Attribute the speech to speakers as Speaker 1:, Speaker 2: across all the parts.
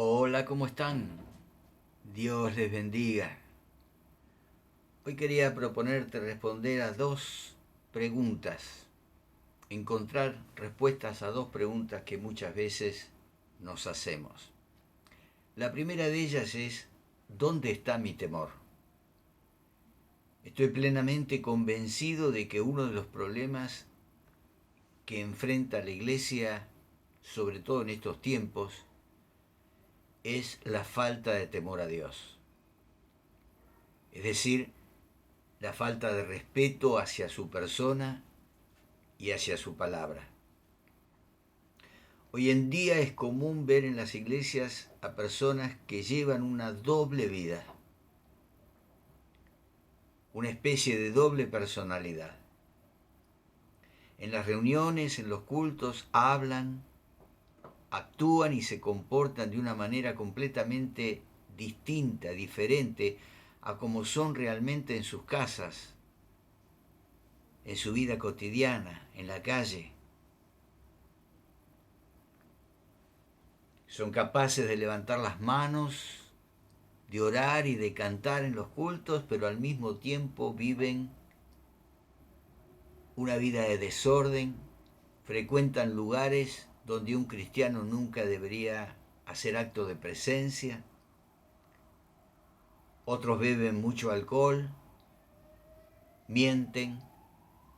Speaker 1: Hola, ¿cómo están? Dios les bendiga. Hoy quería proponerte responder a dos preguntas, encontrar respuestas a dos preguntas que muchas veces nos hacemos. La primera de ellas es, ¿dónde está mi temor? Estoy plenamente convencido de que uno de los problemas que enfrenta la Iglesia, sobre todo en estos tiempos, es la falta de temor a Dios. Es decir, la falta de respeto hacia su persona y hacia su palabra. Hoy en día es común ver en las iglesias a personas que llevan una doble vida, una especie de doble personalidad. En las reuniones, en los cultos, hablan, actúan y se comportan de una manera completamente distinta, diferente a como son realmente en sus casas, en su vida cotidiana, en la calle. Son capaces de levantar las manos, de orar y de cantar en los cultos, pero al mismo tiempo viven una vida de desorden, frecuentan lugares donde un cristiano nunca debería hacer acto de presencia, otros beben mucho alcohol, mienten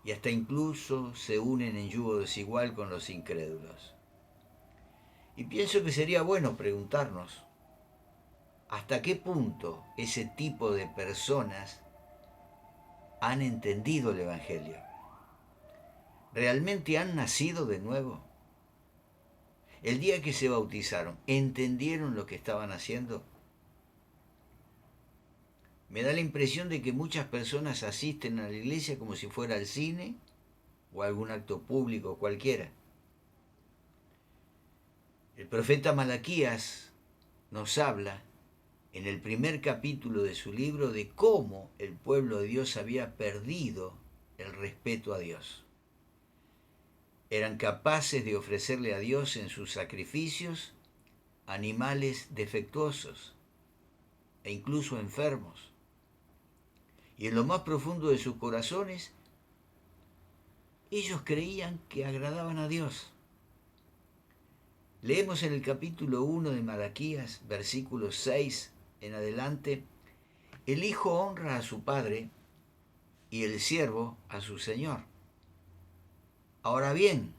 Speaker 1: y hasta incluso se unen en yugo desigual con los incrédulos. Y pienso que sería bueno preguntarnos, ¿hasta qué punto ese tipo de personas han entendido el Evangelio? ¿Realmente han nacido de nuevo? El día que se bautizaron, ¿entendieron lo que estaban haciendo? Me da la impresión de que muchas personas asisten a la iglesia como si fuera al cine o a algún acto público cualquiera. El profeta Malaquías nos habla en el primer capítulo de su libro de cómo el pueblo de Dios había perdido el respeto a Dios. Eran capaces de ofrecerle a Dios en sus sacrificios animales defectuosos e incluso enfermos. Y en lo más profundo de sus corazones, ellos creían que agradaban a Dios. Leemos en el capítulo 1 de Malaquías, versículos 6 en adelante, el hijo honra a su padre y el siervo a su señor. Ahora bien,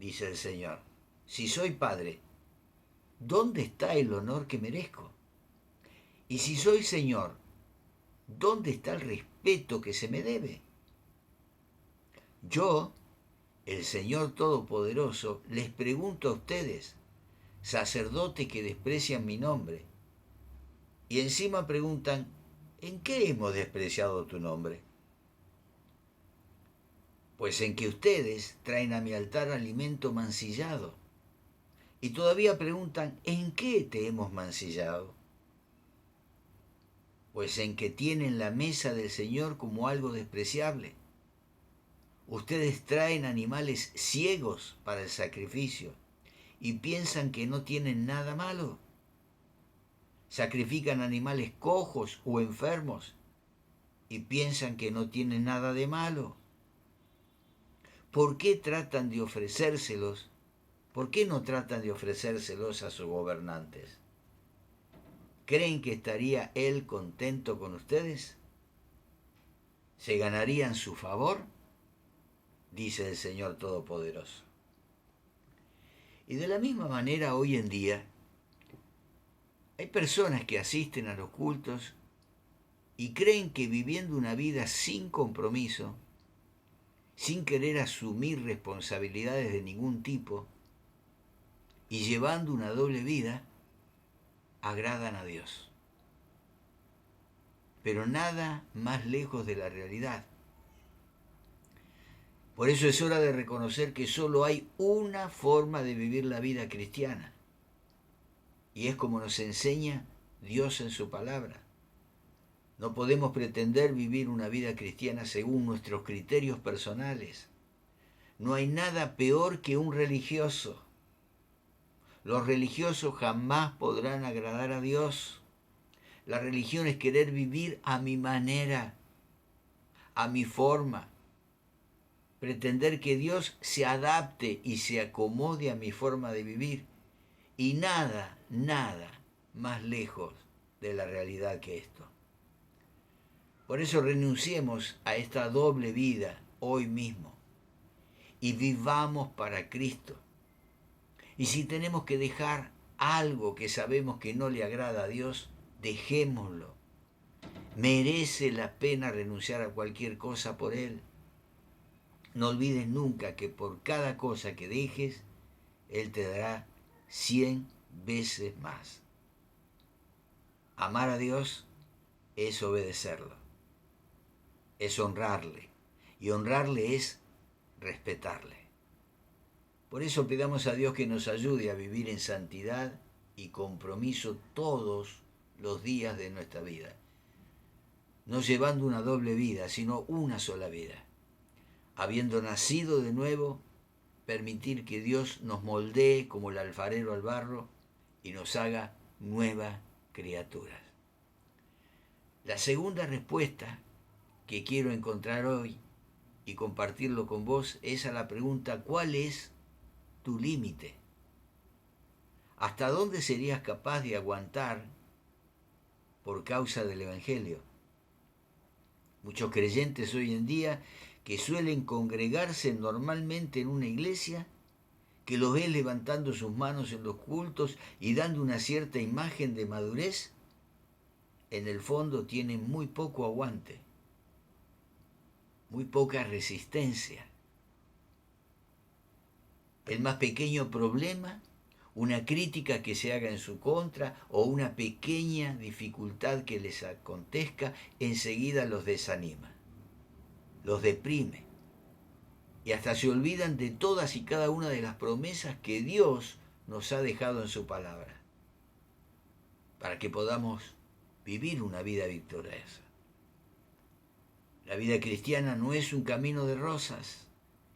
Speaker 1: dice el Señor, si soy padre, ¿dónde está el honor que merezco? Y si soy señor, ¿dónde está el respeto que se me debe? Yo, el Señor Todopoderoso, les pregunto a ustedes, sacerdotes que desprecian mi nombre, y encima preguntan, ¿en qué hemos despreciado tu nombre? Pues en que ustedes traen a mi altar alimento mancillado, y todavía preguntan, ¿en qué te hemos mancillado? Pues en que tienen la mesa del Señor como algo despreciable. Ustedes traen animales ciegos para el sacrificio y piensan que no tienen nada malo. Sacrifican animales cojos o enfermos y piensan que no tienen nada de malo. ¿Por qué tratan de ofrecérselos? ¿Por qué no tratan de ofrecérselos a sus gobernantes? ¿Creen que estaría él contento con ustedes? ¿Se ganarían su favor? Dice el Señor Todopoderoso. Y de la misma manera hoy en día hay personas que asisten a los cultos y creen que viviendo una vida sin compromiso, sin querer asumir responsabilidades de ningún tipo y llevando una doble vida, agradan a Dios. Pero nada más lejos de la realidad. Por eso es hora de reconocer que solo hay una forma de vivir la vida cristiana. Y es como nos enseña Dios en su palabra. No podemos pretender vivir una vida cristiana según nuestros criterios personales. No hay nada peor que un religioso. Los religiosos jamás podrán agradar a Dios. La religión es querer vivir a mi manera, a mi forma. Pretender que Dios se adapte y se acomode a mi forma de vivir. Y nada, nada más lejos de la realidad que esto. Por eso renunciemos a esta doble vida hoy mismo y vivamos para Cristo. Y si tenemos que dejar algo que sabemos que no le agrada a Dios, dejémoslo. Merece la pena renunciar a cualquier cosa por Él. No olvides nunca que por cada cosa que dejes, Él te dará 100 veces más. Amar a Dios es obedecerlo, es honrarle, y honrarle es respetarle. Por eso pidamos a Dios que nos ayude a vivir en santidad y compromiso todos los días de nuestra vida, no llevando una doble vida, sino una sola vida. Habiendo nacido de nuevo, permitir que Dios nos moldee como el alfarero al barro y nos haga nuevas criaturas. La segunda respuesta que quiero encontrar hoy y compartirlo con vos es a la pregunta: ¿cuál es tu límite? ¿Hasta dónde serías capaz de aguantar por causa del Evangelio? Muchos creyentes hoy en día que suelen congregarse normalmente en una iglesia, que los ves levantando sus manos en los cultos y dando una cierta imagen de madurez, en el fondo tienen muy poco aguante, muy poca resistencia. El más pequeño problema, una crítica que se haga en su contra o una pequeña dificultad que les acontezca, enseguida los desanima, los deprime. Y hasta se olvidan de todas y cada una de las promesas que Dios nos ha dejado en su palabra, para que podamos vivir una vida victoriosa. La vida cristiana no es un camino de rosas.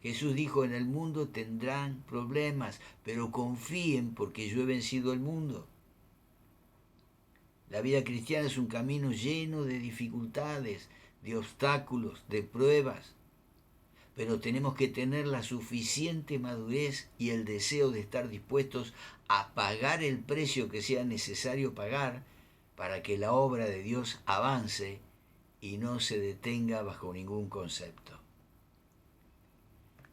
Speaker 1: Jesús dijo: en el mundo tendrán problemas, pero confíen porque yo he vencido el mundo. La vida cristiana es un camino lleno de dificultades, de obstáculos, de pruebas, pero tenemos que tener la suficiente madurez y el deseo de estar dispuestos a pagar el precio que sea necesario pagar para que la obra de Dios avance y no se detenga bajo ningún concepto.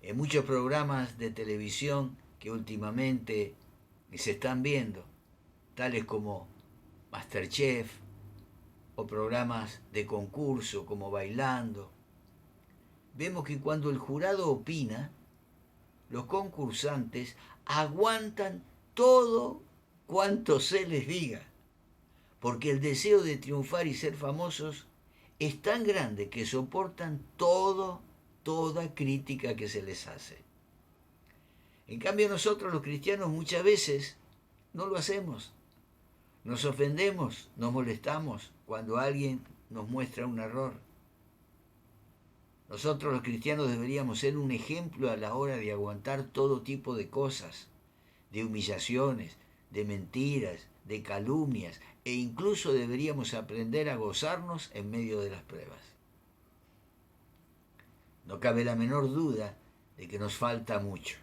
Speaker 1: En muchos programas de televisión que últimamente se están viendo, tales como MasterChef o programas de concurso como Bailando, vemos que cuando el jurado opina, los concursantes aguantan todo cuanto se les diga, porque el deseo de triunfar y ser famosos es tan grande que soportan toda crítica que se les hace. En cambio nosotros los cristianos muchas veces no lo hacemos. Nos ofendemos, nos molestamos cuando alguien nos muestra un error. Nosotros los cristianos deberíamos ser un ejemplo a la hora de aguantar todo tipo de cosas, de humillaciones, de mentiras, de calumnias, e incluso deberíamos aprender a gozarnos en medio de las pruebas. No cabe la menor duda de que nos falta mucho.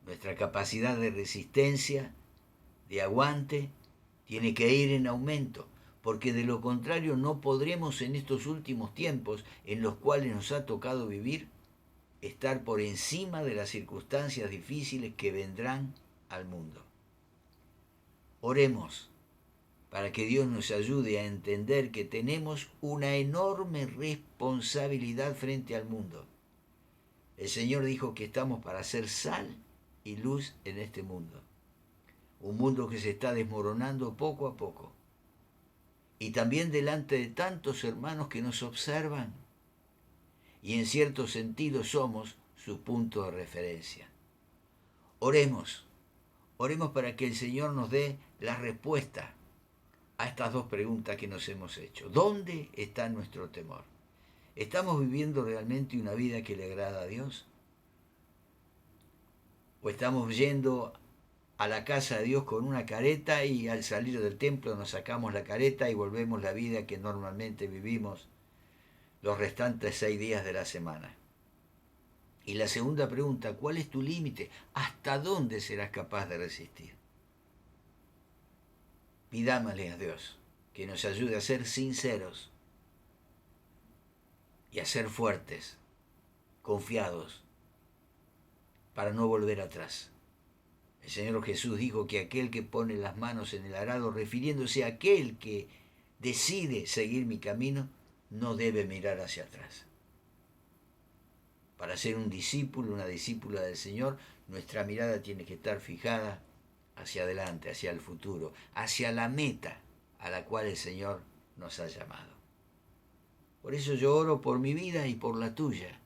Speaker 1: Nuestra capacidad de resistencia, de aguante, tiene que ir en aumento, porque de lo contrario no podremos en estos últimos tiempos en los cuales nos ha tocado vivir, estar por encima de las circunstancias difíciles que vendrán al mundo. Oremos para que Dios nos ayude a entender que tenemos una enorme responsabilidad frente al mundo. El Señor dijo que estamos para ser sal y luz en este mundo. Un mundo que se está desmoronando poco a poco. Y también delante de tantos hermanos que nos observan. Y en cierto sentido somos su punto de referencia. Oremos para que el Señor nos dé la respuesta a estas dos preguntas que nos hemos hecho. ¿Dónde está nuestro temor? ¿Estamos viviendo realmente una vida que le agrada a Dios? ¿O estamos yendo a la casa de Dios con una careta y al salir del templo nos sacamos la careta y volvemos la vida que normalmente vivimos los restantes 6 días de la semana. Y la segunda pregunta, ¿cuál es tu límite? ¿Hasta dónde serás capaz de resistir? Pidámosle a Dios que nos ayude a ser sinceros y a ser fuertes, confiados, para no volver atrás. El Señor Jesús dijo que aquel que pone las manos en el arado, refiriéndose a aquel que decide seguir mi camino, no debe mirar hacia atrás. Para ser un discípulo, una discípula del Señor, nuestra mirada tiene que estar fijada hacia adelante, hacia el futuro, hacia la meta a la cual el Señor nos ha llamado. Por eso yo oro por mi vida y por la tuya,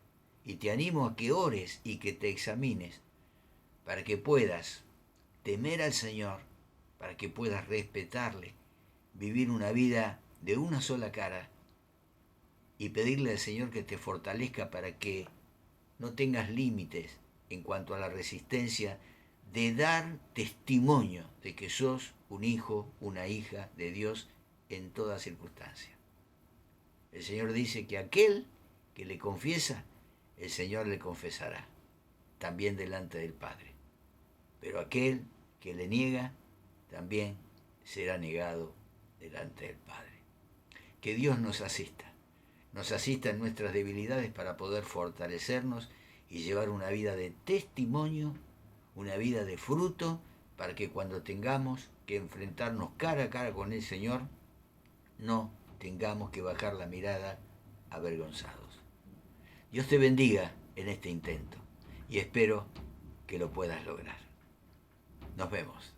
Speaker 1: y te animo a que ores y que te examines, para que puedas temer al Señor, para que puedas respetarle, vivir una vida de una sola cara y pedirle al Señor que te fortalezca para que no tengas límites en cuanto a la resistencia de dar testimonio de que sos un hijo, una hija de Dios en toda circunstancia. El Señor dice que aquel que le confiesa, el Señor le confesará, también delante del Padre. Pero aquel que le niega, también será negado delante del Padre. Que Dios nos asista en nuestras debilidades para poder fortalecernos y llevar una vida de testimonio, una vida de fruto, para que cuando tengamos que enfrentarnos cara a cara con el Señor, no tengamos que bajar la mirada avergonzados. Dios te bendiga en este intento y espero que lo puedas lograr. Nos vemos.